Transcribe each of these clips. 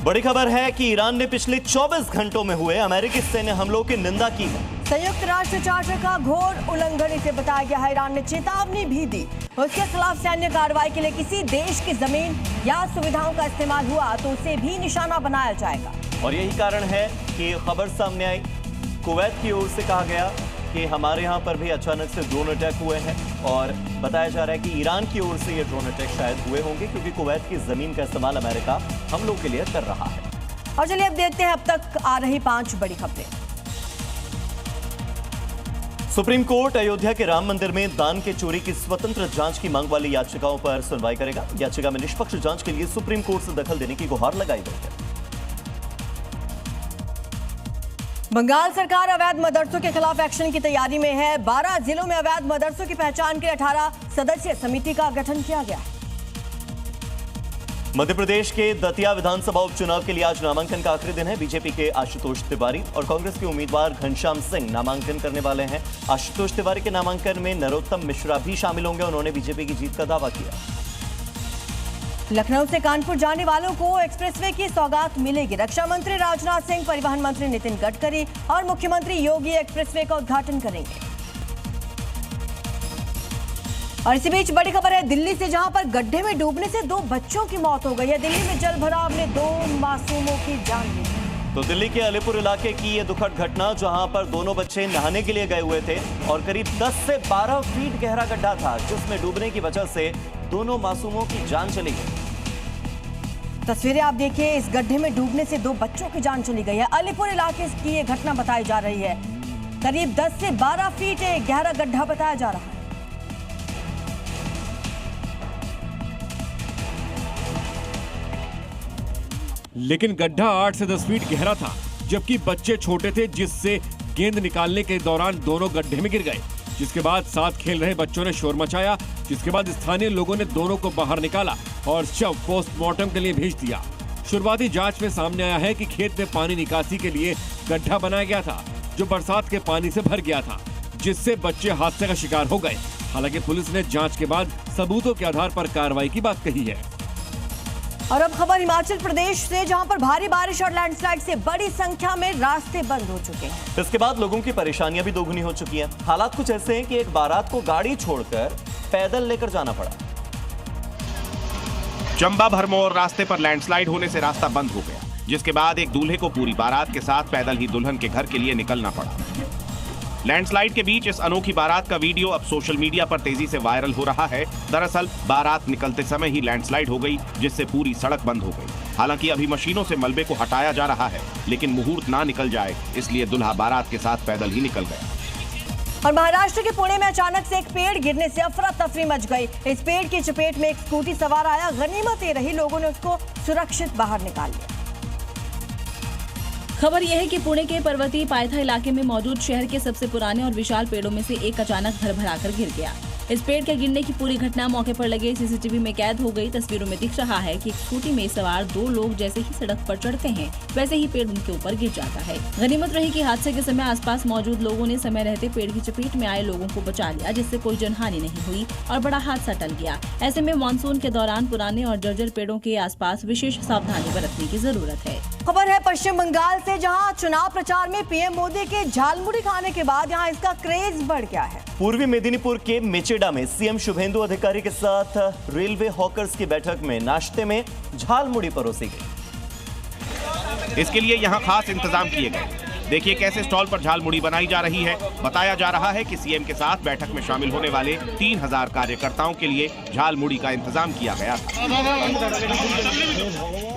बड़ी खबर है कि ईरान ने पिछले 24 घंटों में हुए अमेरिकी सैन्य हमलों की निंदा की है। संयुक्त राष्ट्र चार्टर का घोर उल्लंघन इसे बताया गया है। ईरान ने चेतावनी भी दी, उसके खिलाफ सैन्य कार्रवाई के लिए किसी देश की जमीन या सुविधाओं का इस्तेमाल हुआ तो उसे भी निशाना बनाया जाएगा। और यही कारण है कि खबर सामने आई। कुवैत की ओर से कहा गया कि हमारे यहाँ पर भी अचानक से ड्रोन अटैक हुए हैं और बताया जा रहा है कि ईरान की ओर से ये ड्रोन अटैक शायद हुए होंगे क्योंकि कुवैत की जमीन का इस्तेमाल अमेरिका हमलों के लिए कर रहा है। और चलिए अब देखते हैं अब तक आ रही 5 बड़ी खबरें। सुप्रीम कोर्ट अयोध्या के राम मंदिर में दान के चोरी की स्वतंत्र जांच की मांग वाली याचिकाओं पर सुनवाई करेगा। याचिका में निष्पक्ष जांच के लिए सुप्रीम कोर्ट से दखल देने की गुहार लगाई गई है। बंगाल सरकार अवैध मदरसों के खिलाफ एक्शन की तैयारी में है। 12 जिलों में अवैध मदरसों की पहचान के 18 सदस्यीय समिति का गठन किया गया है। मध्य प्रदेश के दतिया विधानसभा उपचुनाव के लिए आज नामांकन का आखिरी दिन है। बीजेपी के आशुतोष तिवारी और कांग्रेस के उम्मीदवार घनश्याम सिंह नामांकन करने वाले हैं। आशुतोष तिवारी के नामांकन में नरोत्तम मिश्रा भी शामिल होंगे। उन्होंने बीजेपी की जीत का दावा किया। लखनऊ से कानपुर जाने वालों को एक्सप्रेसवे की सौगात मिलेगी। रक्षा मंत्री राजनाथ सिंह, परिवहन मंत्री नितिन गडकरी और मुख्यमंत्री योगी एक्सप्रेसवे का उद्घाटन करेंगे। और इसी बीच बड़ी खबर है दिल्ली से, जहां पर गड्ढे में डूबने से 2 बच्चों की मौत हो गई है। दिल्ली में जल भराव ने 2 मासूमों की जान ली। तो दिल्ली के अलीपुर इलाके की ये दुखद घटना, जहां पर दोनों बच्चे नहाने के लिए गए हुए थे और करीब 10 से 12 फीट गहरा गड्ढा था जिसमें डूबने की वजह से दोनों मासूमों की जान चली गई। तस्वीरें आप देखिए, इस गड्ढे में डूबने से 2 बच्चों की जान चली गई है। अलीपुर इलाके की ये घटना बताई जा रही है। करीब 10 से 12 फीट गहरा गड्ढा बताया जा रहा है। लेकिन गड्ढा 8 से 10 फीट गहरा था, जबकि बच्चे छोटे थे, जिससे गेंद निकालने के दौरान दोनों गड्ढे में गिर गए। जिसके बाद साथ खेल रहे बच्चों ने शोर मचाया, जिसके बाद स्थानीय लोगों ने दोनों को बाहर निकाला और शव पोस्टमार्टम के लिए भेज दिया। शुरुआती जांच में सामने आया है कि खेत में पानी निकासी के लिए गड्ढा बनाया गया था, जो बरसात के पानी से भर गया था, जिससे बच्चे हादसे का शिकार हो गए। हालांकि पुलिस ने जांच के बाद सबूतों के आधार पर कार्रवाई की बात कही है। और अब खबर हिमाचल प्रदेश से, जहां पर भारी बारिश और लैंडस्लाइड से बड़ी संख्या में रास्ते बंद हो चुके हैं। इसके बाद लोगों की परेशानियां भी दोगुनी हो चुकी हैं। हालात कुछ ऐसे हैं कि एक बारात को गाड़ी छोड़कर पैदल लेकर जाना पड़ा। चंबा भरमौर रास्ते पर लैंडस्लाइड होने से रास्ता बंद हो गया, जिसके बाद एक दूल्हे को पूरी बारात के साथ पैदल ही दुल्हन के घर के लिए निकलना पड़ा। लैंडस्लाइड के बीच इस अनोखी बारात का वीडियो अब सोशल मीडिया पर तेजी से वायरल हो रहा है। दरअसल बारात निकलते समय ही लैंडस्लाइड हो गई, जिससे पूरी सड़क बंद हो गई। हालांकि अभी मशीनों से मलबे को हटाया जा रहा है, लेकिन मुहूर्त ना निकल जाए इसलिए दुल्हा बारात के साथ पैदल ही निकल गया। और महाराष्ट्र के पुणे में अचानक से एक पेड़ गिरने से अफरा तफरी मच गई। इस पेड़ की चपेट में एक स्कूटी सवार आया। गनीमत ये रही, लोगों ने उसको सुरक्षित बाहर निकाल लिया। खबर यह है कि पुणे के पर्वतीय पायथा इलाके में मौजूद शहर के सबसे पुराने और विशाल पेड़ों में से एक अचानक भरभराकर गिर गया। इस पेड़ के गिरने की पूरी घटना मौके पर लगे सीसीटीवी में कैद हो गई। तस्वीरों में दिख रहा है कि एक स्कूटी में सवार 2 लोग जैसे ही सड़क पर चढ़ते हैं, वैसे ही पेड़ उनके ऊपर गिर जाता है। गनीमत रही कि हादसे के समय आसपास मौजूद लोगों ने समय रहते पेड़ की चपेट में आए लोगों को बचा लिया, जिससे कोई जनहानि नहीं हुई और बड़ा हादसा टल गया। ऐसे में मानसून के दौरान पुराने और जर्जर पेड़ों के आसपास विशेष सावधानी बरतने की जरूरत है। खबर है पश्चिम बंगाल से, जहां चुनाव प्रचार में पीएम मोदी के झालमुड़ी खाने के बाद यहां इसका क्रेज बढ़ गया है। पूर्वी मेदिनीपुर के मेचेडा में सीएम शुभेंदु अधिकारी के साथ रेलवे हॉकर्स की बैठक में नाश्ते में झालमुड़ी परोसी गई। इसके लिए यहाँ खास इंतजाम किए गए। देखिए कैसे स्टॉल पर झालमुड़ी बनाई जा रही है। बताया जा रहा है कि सीएम के साथ बैठक में शामिल होने वाले 3000 कार्यकर्ताओं के लिए झालमुड़ी का इंतजाम किया गया था।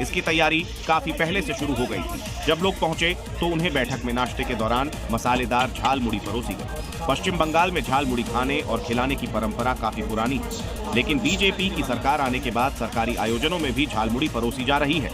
इसकी तैयारी काफी पहले से शुरू हो गई थी। जब लोग पहुंचे तो उन्हें बैठक में नाश्ते के दौरान मसालेदार झालमुड़ी परोसी गई। पश्चिम बंगाल में झालमुड़ी खाने और खिलाने की परंपरा काफी पुरानी है, लेकिन बीजेपी की सरकार आने के बाद सरकारी आयोजनों में भी झालमुड़ी परोसी जा रही है।